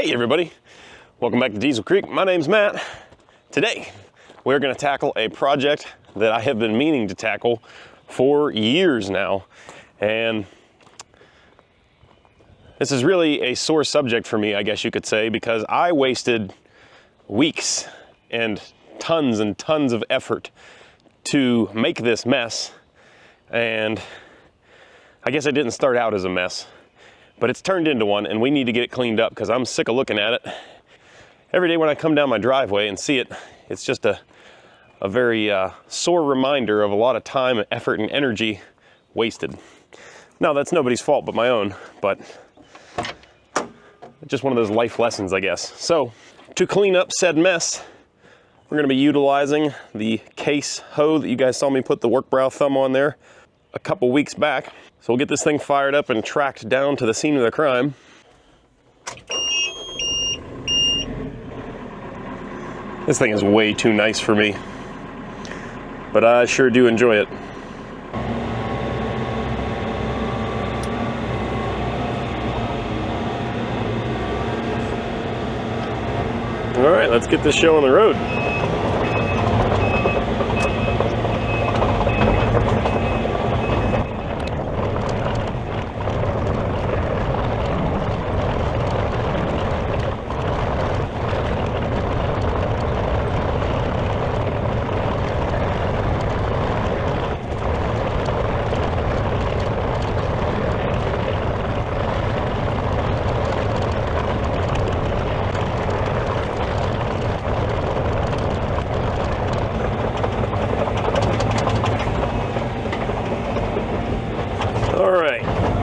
Hey everybody, welcome back to Diesel Creek. My name's Matt. Today we're going to tackle a project that I have been meaning to tackle for years now, and this is really a sore subject for me, I guess you could say, because I wasted weeks and tons of effort to make this mess, and I guess it didn't start out as a mess, but it's turned into one, and we need to get it cleaned up because I'm sick of looking at it. Every day when I come down my driveway and see it, it's just a very sore reminder of a lot of time, effort, and energy wasted. Now, that's nobody's fault but my own, but just one of those life lessons, I guess. So, to clean up said mess, we're going to be utilizing the case hoe that you guys saw me put the work brow thumb on there a couple weeks back. So we'll get this thing fired up and tracked down to the scene of the crime. This thing is way too nice for me, but I sure do enjoy it. All right, let's get this show on the road.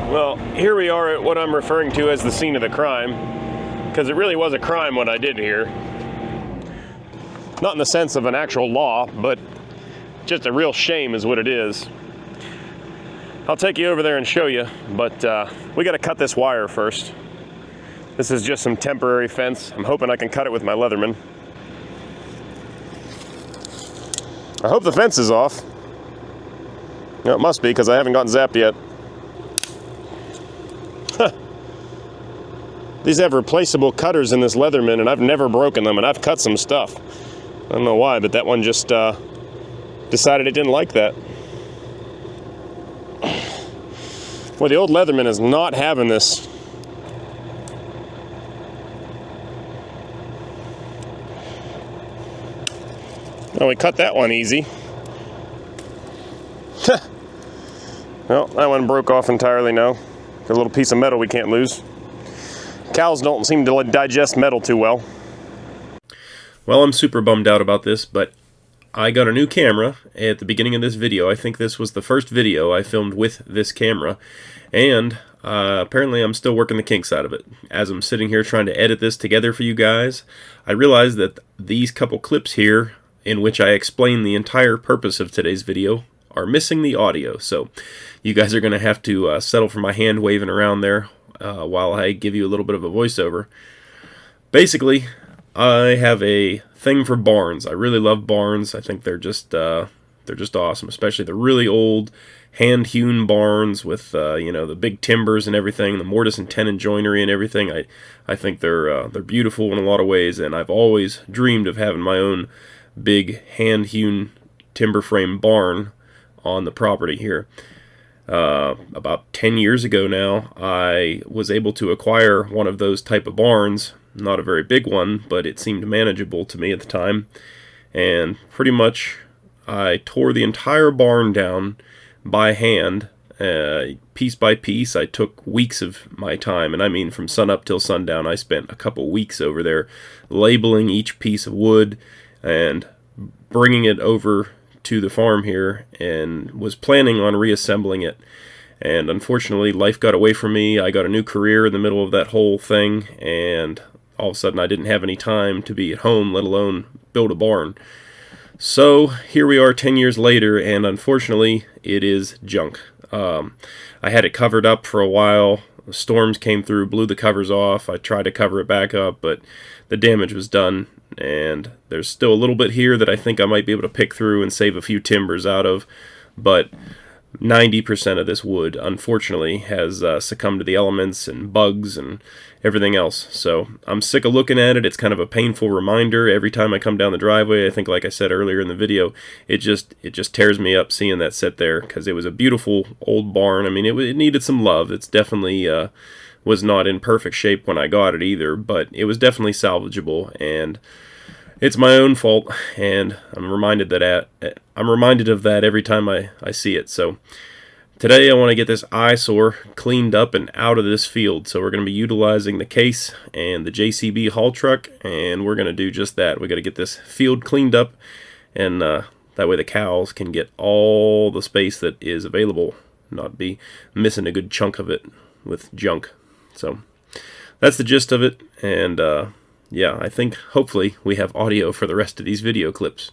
Well, here we are at what I'm referring to as the scene of the crime, because it really was a crime what I did here. Not in the sense of an actual law, but just a real shame is what it is. I'll take you over there and show you, but we got to cut this wire first. This is just some temporary fence. I'm hoping I can cut it with my Leatherman. I hope the fence is off. No, it must be, because I haven't gotten zapped yet. These have replaceable cutters in this Leatherman, and I've never broken them, and I've cut some stuff. I don't know why, but that one just decided it didn't like that. Well, the old Leatherman is not having this. Oh, we cut that one easy. Well, that one broke off entirely now. A little piece of metal we can't lose. Cows don't seem to digest metal too well. Well, I'm super bummed out about this, but I got a new camera at the beginning of this video. I think this was the first video I filmed with this camera, and apparently I'm still working the kinks out of it. As I'm sitting here trying to edit this together for you guys, I realized that these couple clips here, in which I explain the entire purpose of today's video, are missing the audio. So you guys are going to have to settle for my hand waving around there while I give you a little bit of a voiceover. Basically, I have a thing for barns. I really love barns. I think they're just awesome, especially the really old hand-hewn barns with you know, the big timbers and everything, the mortise and tenon joinery and everything. I think they're beautiful in a lot of ways, and I've always dreamed of having my own big hand-hewn timber frame barn on the property here. About 10 years ago now, I was able to acquire one of those type of barns. Not a very big one, but it seemed manageable to me at the time. And pretty much I tore the entire barn down by hand, piece by piece. I took weeks of my time, and I mean from sun up till sundown. I spent a couple weeks over there labeling each piece of wood and bringing it over to the farm here, and was planning on reassembling it. And unfortunately, life got away from me. I got a new career in the middle of that whole thing, and all of a sudden I didn't have any time to be at home, let alone build a barn. So here we are 10 years later, and unfortunately it is junk. I had it covered up for a while. The storms came through, blew the covers off. I tried to cover it back up, but the damage was done. And there's still a little bit here that I think I might be able to pick through and save a few timbers out of. But 90% of this wood, unfortunately, has succumbed to the elements and bugs and everything else. So I'm sick of looking at it. It's kind of a painful reminder every time I come down the driveway. I think, like I said earlier in the video, it just tears me up seeing that sit there, because it was a beautiful old barn. I mean, it needed some love. It's definitely was not in perfect shape when I got it either, but it was definitely salvageable, and it's my own fault, and I'm reminded of that every time I see it. So today I want to get this eyesore cleaned up and out of this field. So we're going to be utilizing the case and the JCB haul truck, and we're going to do just that. We got to get this field cleaned up, and that way the cows can get all the space that is available, not be missing a good chunk of it with junk. So that's the gist of it, and yeah, I think hopefully we have audio for the rest of these video clips.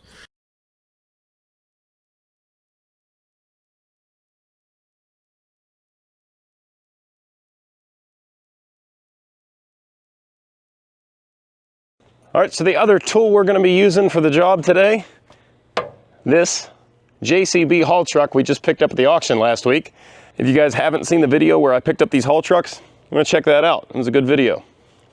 Alright, so the other tool we're going to be using for the job today, this JCB haul truck we just picked up at the auction last week. If you guys haven't seen the video where I picked up these haul trucks, I'm going to check that out. It was a good video.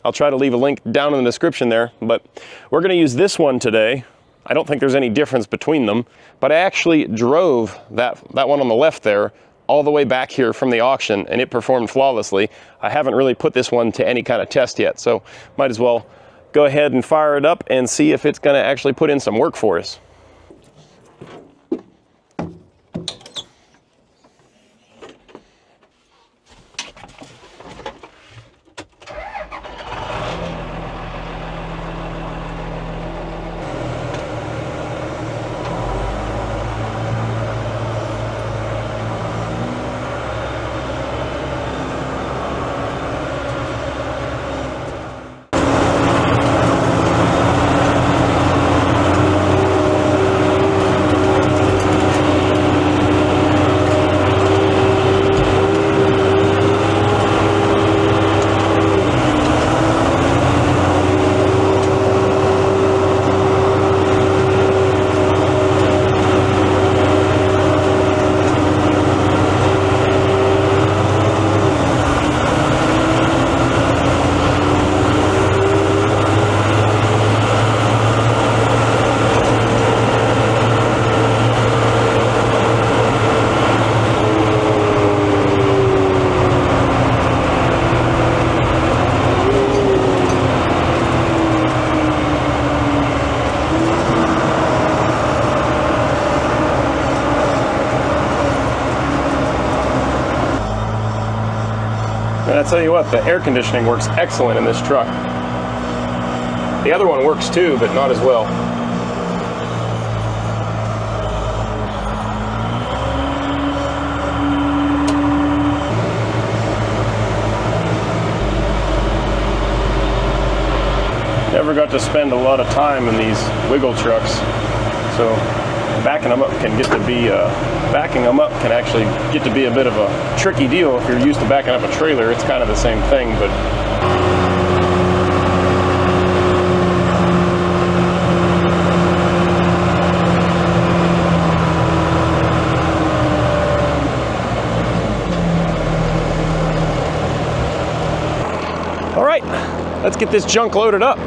I'll try to leave a link down in the description there, but we're going to use this one today. I don't think there's any difference between them, but I actually drove that one on the left there all the way back here from the auction, and it performed flawlessly. I haven't really put this one to any kind of test yet, so might as well go ahead and fire it up and see if it's going to actually put in some work for us. And I tell you what, the air conditioning works excellent in this truck. The other one works too, but not as well. Never got to spend a lot of time in these wiggle trucks, so backing them up can actually get to be a bit of a tricky deal if you're used to backing up a trailer. It's kind of the same thing, but all right, let's get this junk loaded up.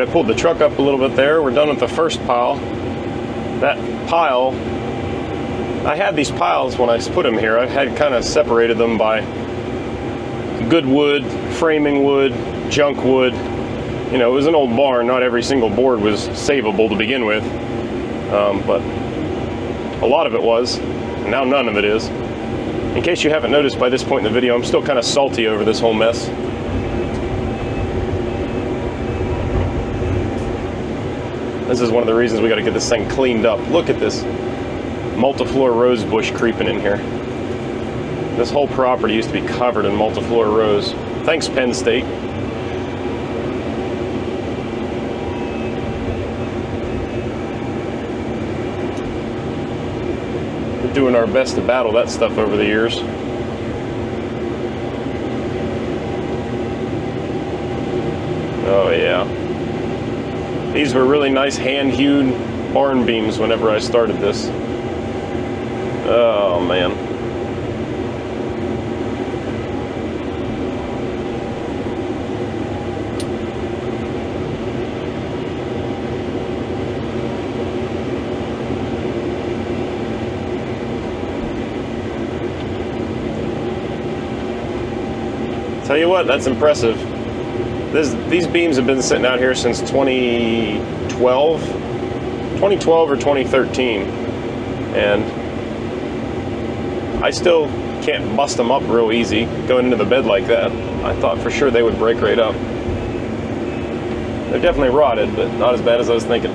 I pulled the truck up a little bit there. We're done with the first pile. That pile, I had these piles when I put them here. I had kind of separated them by good wood, framing wood, junk wood. You know, it was an old barn. Not every single board was savable to begin with, but a lot of it was, and now none of it is. In case you haven't noticed by this point in the video, I'm still kind of salty over this whole mess. This is one of the reasons we got to get this thing cleaned up. Look at this multiflora rose bush creeping in here. This whole property used to be covered in multiflora rose. Thanks, Penn State. We're doing our best to battle that stuff over the years. Oh yeah. These were really nice hand-hewn barn beams whenever I started this. Oh man. Tell you what, that's impressive. These beams have been sitting out here since 2012 or 2013, and I still can't bust them up real easy going into the bed like that. I thought for sure they would break right up. They're definitely rotted, but not as bad as I was thinking.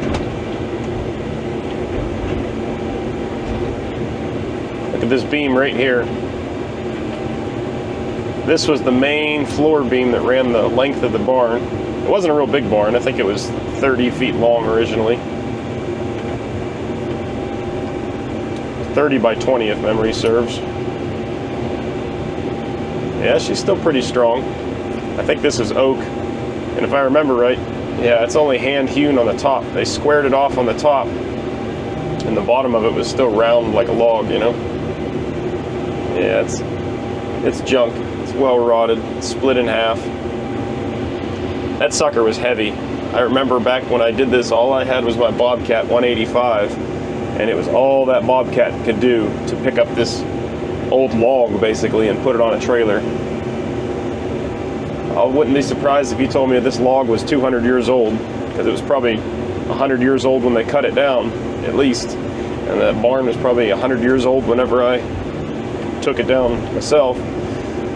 Look at this beam right here. This was the main floor beam that ran the length of the barn. It wasn't a real big barn. I think it was 30 feet long originally. 30 by 20 if memory serves. Yeah, she's still pretty strong. I think this is oak. And if I remember right, yeah, it's only hand hewn on the top. They squared it off on the top, and the bottom of it was still round like a log, you know? Yeah, it's junk. Well rotted, split in half. That sucker was heavy. I remember back when I did this, all I had was my Bobcat 185, and it was all that Bobcat could do to pick up this old log basically and put it on a trailer. I wouldn't be surprised if you told me this log was 200 years old, because it was probably 100 years old when they cut it down, at least. And that barn was probably 100 years old whenever I took it down myself.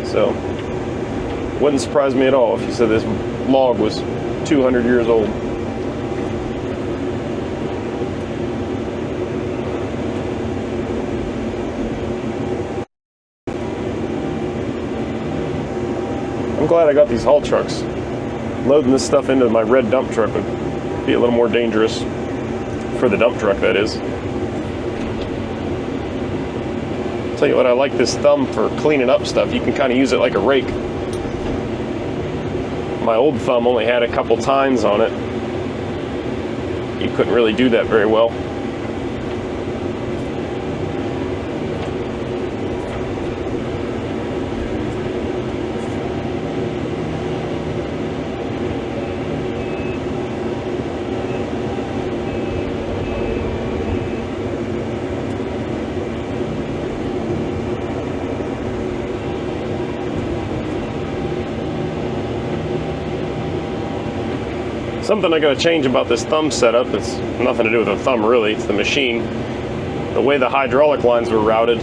So, wouldn't surprise me at all if you said this log was 200 years old. I'm glad I got these haul trucks. Loading this stuff into my red dump truck would be a little more dangerous for the dump truck, that is. Tell you what, I like this thumb for cleaning up stuff. You can kind of use it like a rake. My old thumb only had a couple tines on it. You couldn't really do that very well. Something I gotta change about this thumb setup, it's nothing to do with the thumb really, it's the machine. The way the hydraulic lines were routed,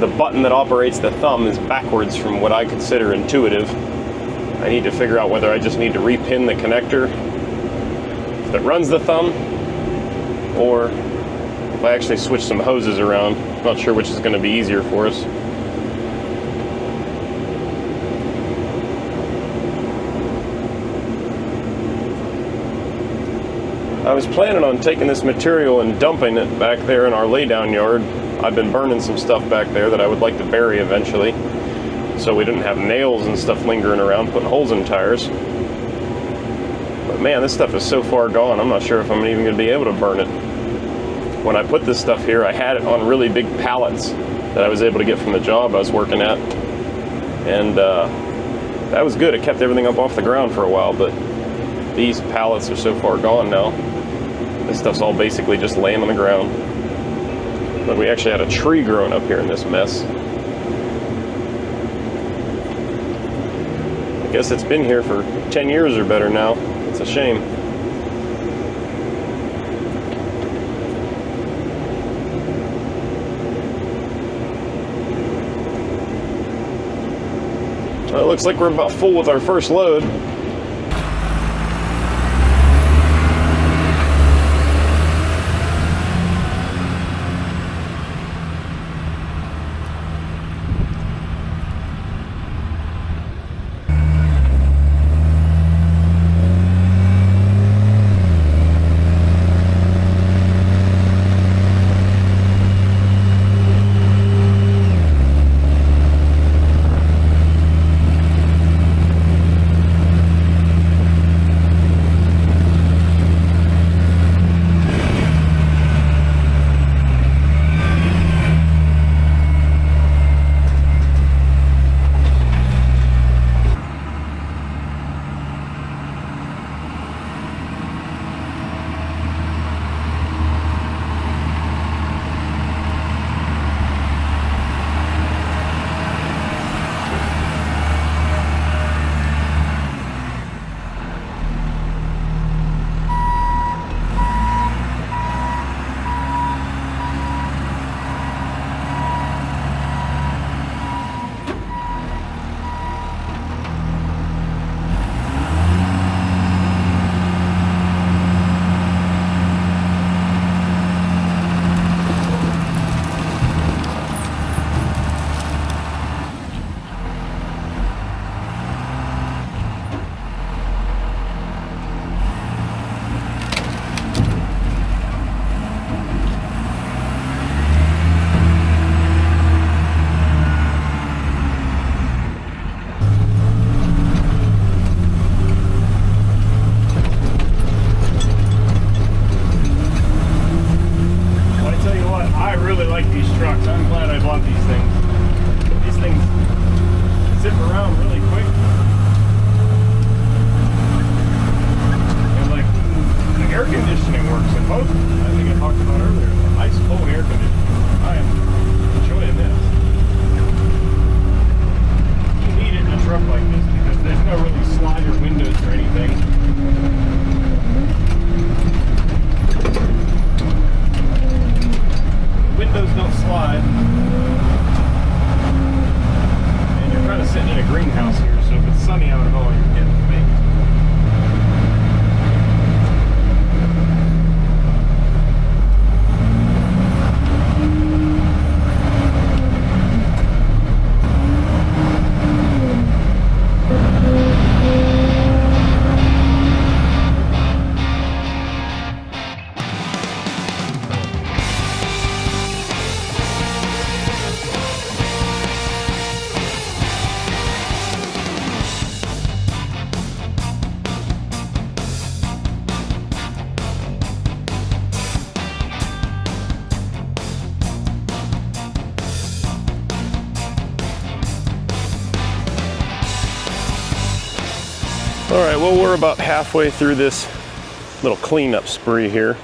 the button that operates the thumb is backwards from what I consider intuitive. I need to figure out whether I just need to repin the connector that runs the thumb, or if I actually switch some hoses around. I'm not sure which is gonna be easier for us. I was planning on taking this material and dumping it back there in our laydown yard. I've been burning some stuff back there that I would like to bury eventually, so we didn't have nails and stuff lingering around putting holes in tires. But man, this stuff is so far gone, I'm not sure if I'm even going to be able to burn it. When I put this stuff here, I had it on really big pallets that I was able to get from the job I was working at, and that was good. It kept everything up off the ground for a while, but These pallets are so far gone now. This stuff's all basically just laying on the ground. But we actually had a tree growing up here in this mess. I guess it's been here for 10 years or better now. It's a shame. Well, it looks like we're about full with our first load. All right, well, we're about halfway through this little cleanup spree here.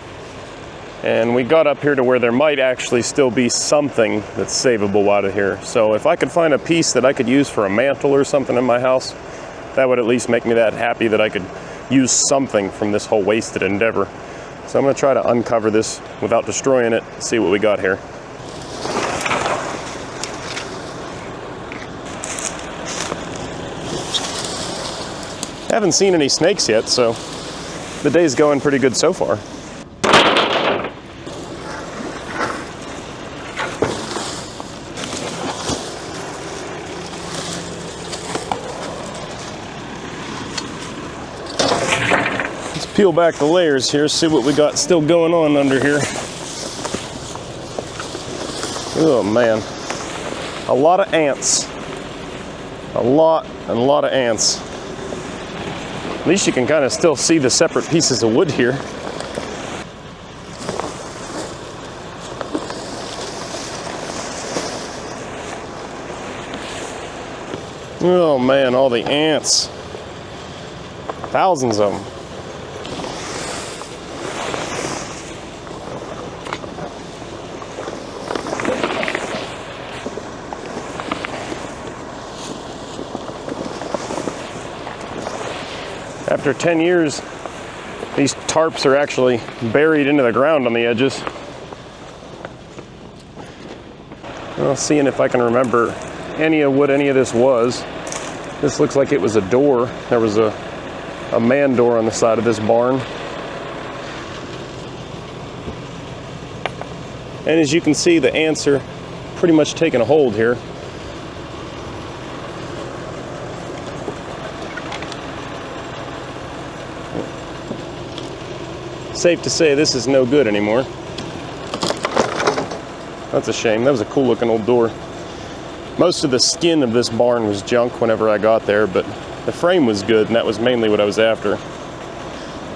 And we got up here to where there might actually still be something that's savable out of here. So if I could find a piece that I could use for a mantle or something in my house, that would at least make me that happy that I could use something from this whole wasted endeavor. So I'm gonna try to uncover this without destroying it, see what we got here. Haven't seen any snakes yet, so the day's going pretty good so far. Let's peel back the layers here, see what we got still going on under here. Oh man, a lot of ants. A lot of ants. At least you can kind of still see the separate pieces of wood here. Oh man, all the ants. Thousands of them. After 10 years, these tarps are actually buried into the ground on the edges. Well, seeing if I can remember what any of this was. This looks like it was a door. There was a man door on the side of this barn. And as you can see, the ants are pretty much taking a hold here. Safe to say this is no good anymore. That's a shame. That was a cool looking old door. Most of the skin of this barn was junk whenever I got there, but the frame was good, and that was mainly what I was after.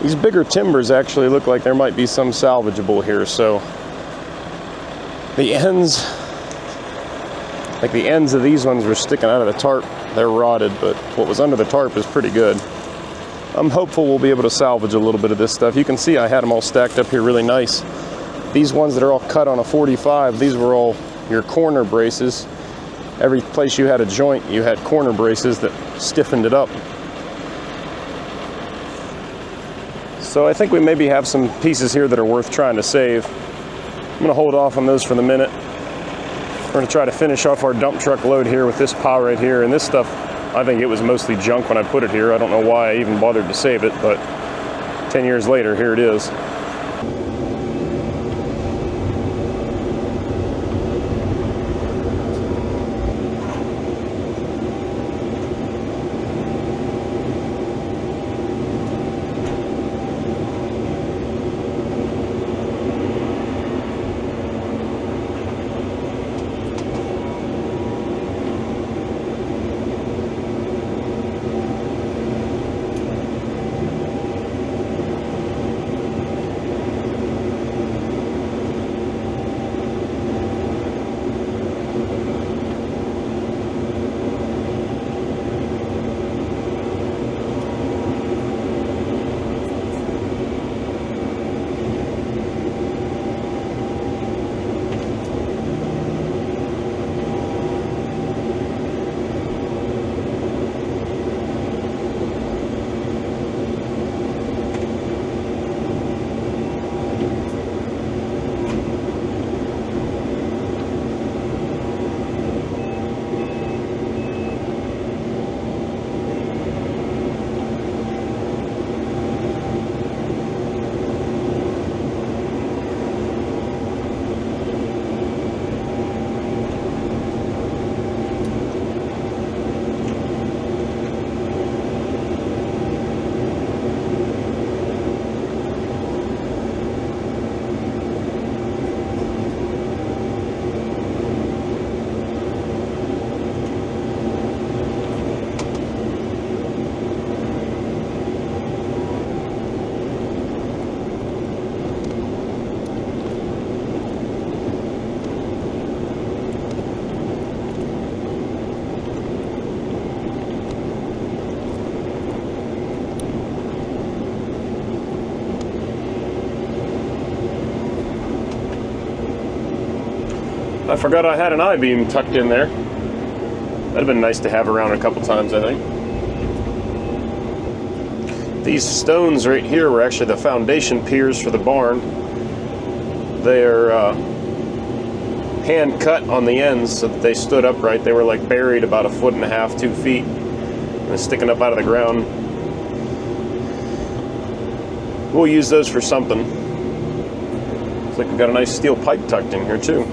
These bigger timbers actually look like there might be some salvageable here, so the ends, like the ends of these ones were sticking out of the tarp. They're rotted, but what was under the tarp is pretty good. I'm hopeful we'll be able to salvage a little bit of this stuff. You can see I had them all stacked up here really nice. These ones that are all cut on a 45, these were all your corner braces. Every place you had a joint, you had corner braces that stiffened it up. So I think we maybe have some pieces here that are worth trying to save. I'm gonna hold off on those for the minute. We're gonna try to finish off our dump truck load here with this pile right here. And this stuff, I think it was mostly junk when I put it here. I don't know why I even bothered to save it, but 10 years later, here it is. I forgot I had an I-beam tucked in there. That'd have been nice to have around a couple times, I think. These stones right here were actually the foundation piers for the barn. They're hand cut on the ends so that they stood upright. They were like buried about 1.5 feet, 2 feet, and sticking up out of the ground. We'll use those for something. Looks like we've got a nice steel pipe tucked in here too.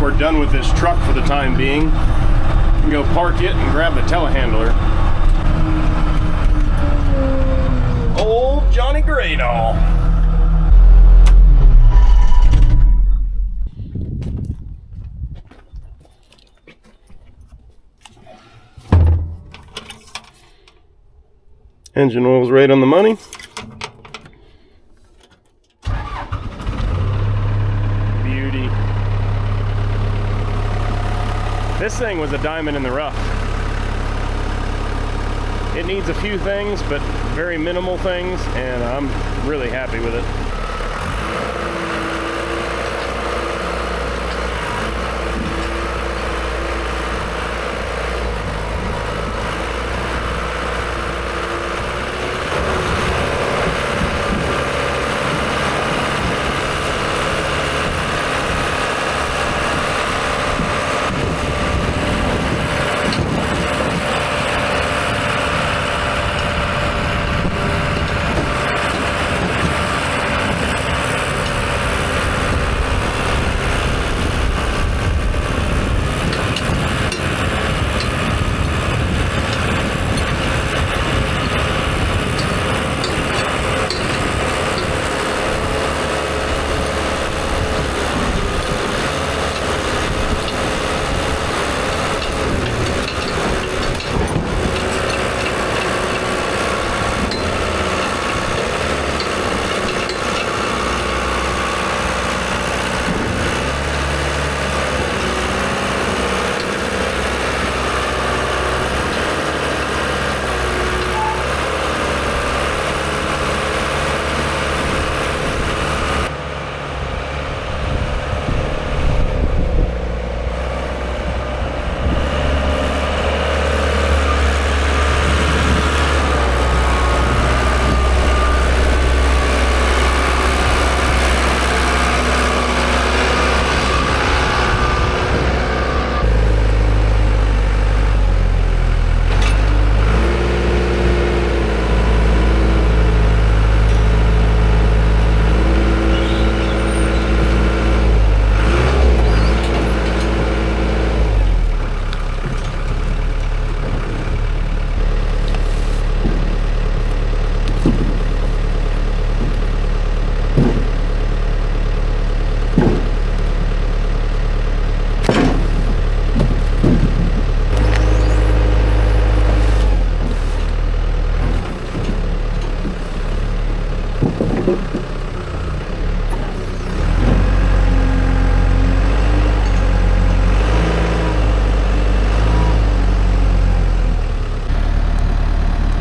we're done with this truck for the time being. We can go park it and grab the telehandler. Old Johnny Graydoll. Engine oil's right on the money. Beauty. This thing was a diamond in the rough. It needs a few things, but very minimal things, and I'm really happy with it.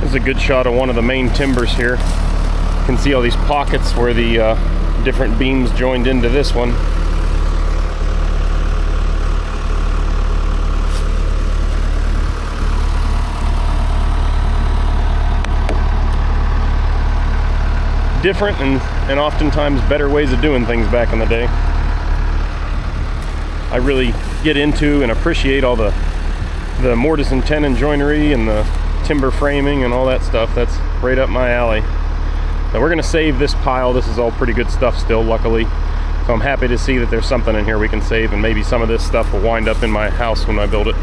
A good shot of one of the main timbers here. You can see all these pockets where the different beams joined into this one. Different and oftentimes better ways of doing things back in the day. I really get into and appreciate all the mortise and tenon joinery and the timber framing and all that stuff. That's right up my alley. Now we're going to save this pile. This is all pretty good stuff still, luckily. So I'm happy to see that there's something in here we can save, and maybe some of this stuff will wind up in my house when I build it.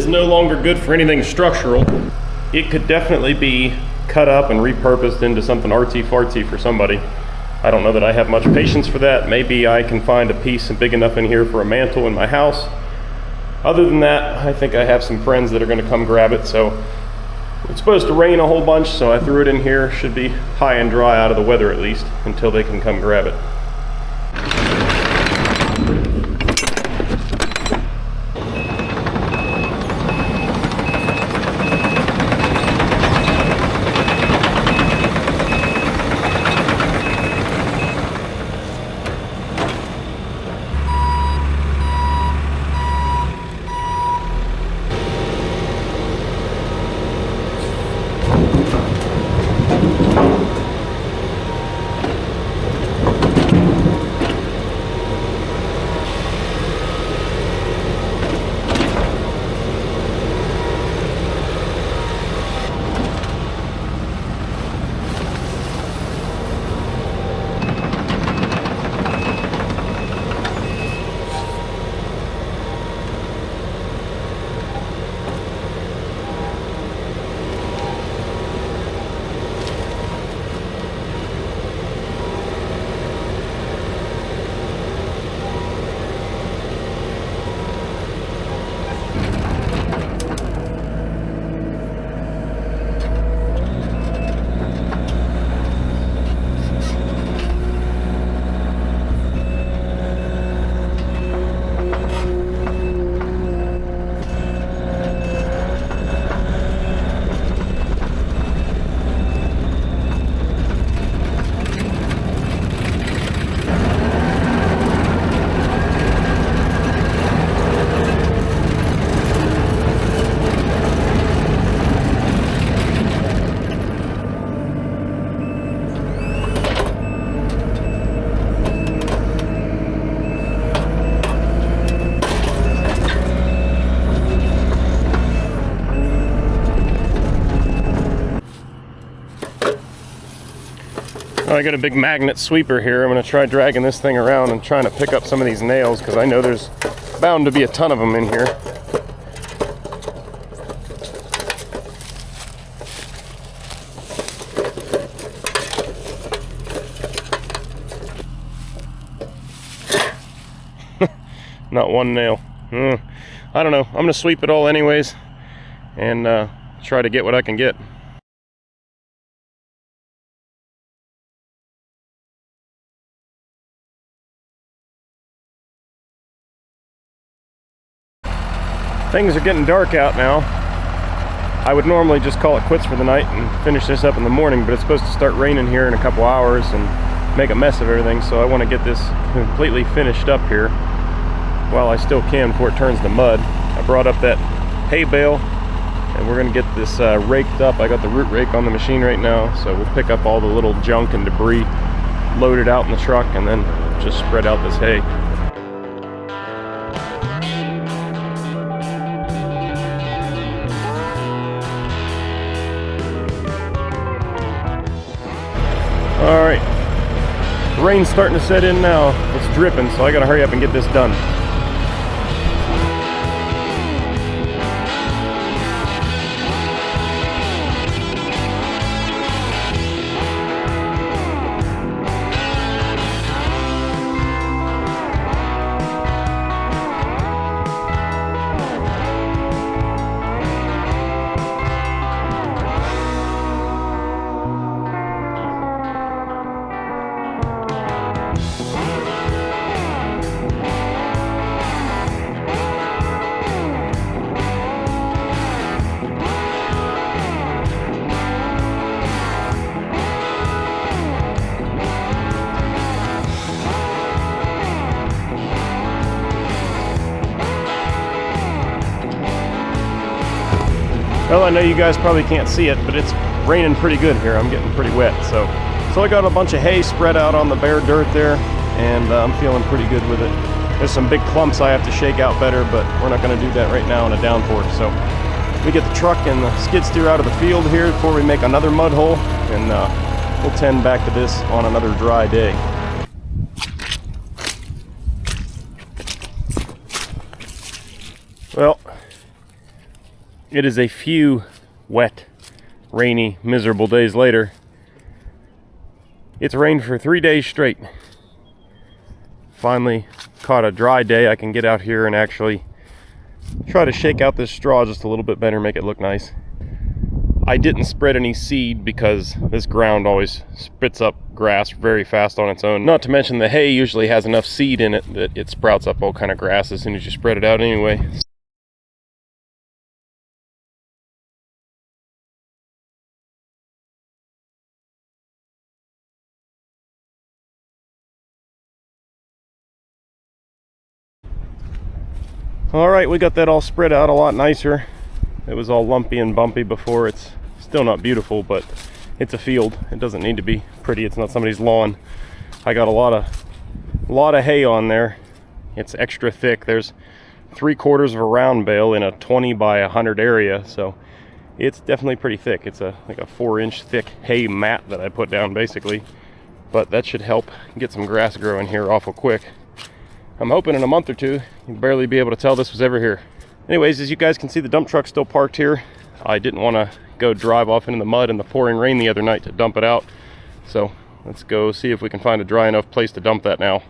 is no longer good for anything structural. It could definitely be cut up and repurposed into something artsy-fartsy for somebody. I don't know that I have much patience for that. Maybe I can find a piece big enough in here for a mantle in my house. Other than that, I think I have some friends that are going to come grab it. So it's supposed to rain a whole bunch, so I threw it in here. Should be high and dry out of the weather at least until they can come grab it. I got a big magnet sweeper here. I'm going to try dragging this thing around and trying to pick up some of these nails because I know there's bound to be a ton of them in here. Not one nail. I don't know. I'm going to sweep it all anyways and try to get what I can get. Things are getting dark out now. I would normally just call it quits for the night and finish this up in the morning, but it's supposed to start raining here in a couple hours and make a mess of everything, so I want to get this completely finished up here while I still can before it turns to mud. I brought up that hay bale and we're going to get this raked up. I got the root rake on the machine right now, so we'll pick up all the little junk and debris, load it out in the truck, and then just spread out this hay. Alright, the rain's starting to set in now. It's dripping, so I gotta hurry up and get this done. Well, I know you guys probably can't see it, but it's raining pretty good here. I'm getting pretty wet. So I got a bunch of hay spread out on the bare dirt there, and I'm feeling pretty good with it. There's some big clumps I have to shake out better, but we're not going to do that right now in a downpour. So we get the truck and the skid steer out of the field here before we make another mud hole, and we'll tend back to this on another dry day. Well, It is a few wet, rainy, miserable days later. It's rained for 3 days straight. Finally caught a dry day. I can get out here and actually try to shake out this straw just a little bit better, make it look nice. I didn't spread any seed because this ground always spits up grass very fast on its own. Not to mention the hay usually has enough seed in it that it sprouts up all kind of grass as soon as you spread it out anyway. Alright, we got that all spread out a lot nicer. It was all lumpy and bumpy before. It's still not beautiful, but it's a field. It doesn't need to be pretty. It's not somebody's lawn. I got a lot of hay on there. It's extra thick. There's 3/4 of a round bale in a 20 by 100 area, so it's definitely pretty thick. It's like a 4-inch thick hay mat that I put down basically, but that should help get some grass growing here awful quick. I'm hoping in a month or two you'll barely be able to tell this was ever here. Anyways, as you guys can see, the dump truck's still parked here. I didn't want to go drive off into the mud in the pouring rain the other night to dump it out, so let's go see if we can find a dry enough place to dump that now.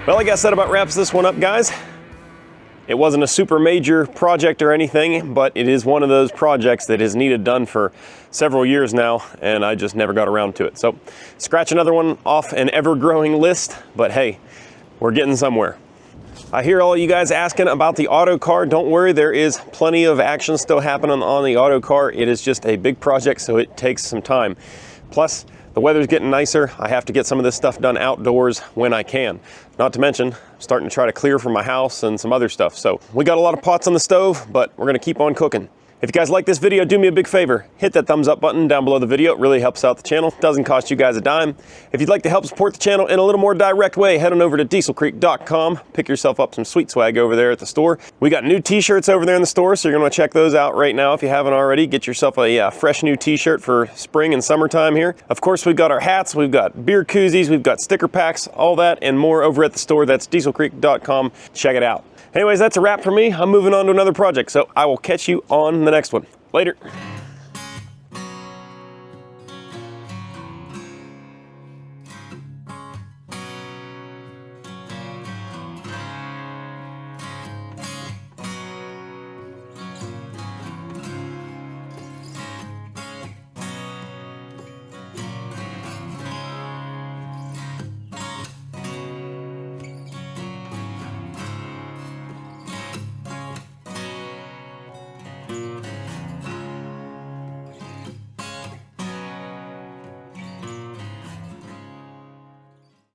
Well, I guess that about wraps this one up, guys. It wasn't a super major project or anything, but it is one of those projects that is needed done for several years now, and I just never got around to it. So, scratch another one off an ever-growing list, but hey, we're getting somewhere. I hear all you guys asking about the auto car. Don't worry, there is plenty of action still happening on the auto car. It is just a big project, so it takes some time. Plus, the weather's getting nicer. I have to get some of this stuff done outdoors when I can. Not to mention, I'm starting to try to clear from my house and some other stuff. So we got a lot of pots on the stove, but we're gonna keep on cooking. If you guys like this video, do me a big favor. Hit that thumbs up button down below the video. It really helps out the channel. Doesn't cost you guys a dime. If you'd like to help support the channel in a little more direct way, head on over to dieselcreek.com. Pick yourself up some sweet swag over there at the store. We got new t-shirts over there in the store, so you're gonna wanna check those out right now if you haven't already. Get yourself a fresh new t-shirt for spring and summertime here. Of course, we've got our hats, we've got beer koozies, we've got sticker packs, all that and more over at the store. That's dieselcreek.com. Check it out. Anyways, that's a wrap for me. I'm moving on to another project, so I will catch you on the next one. Later.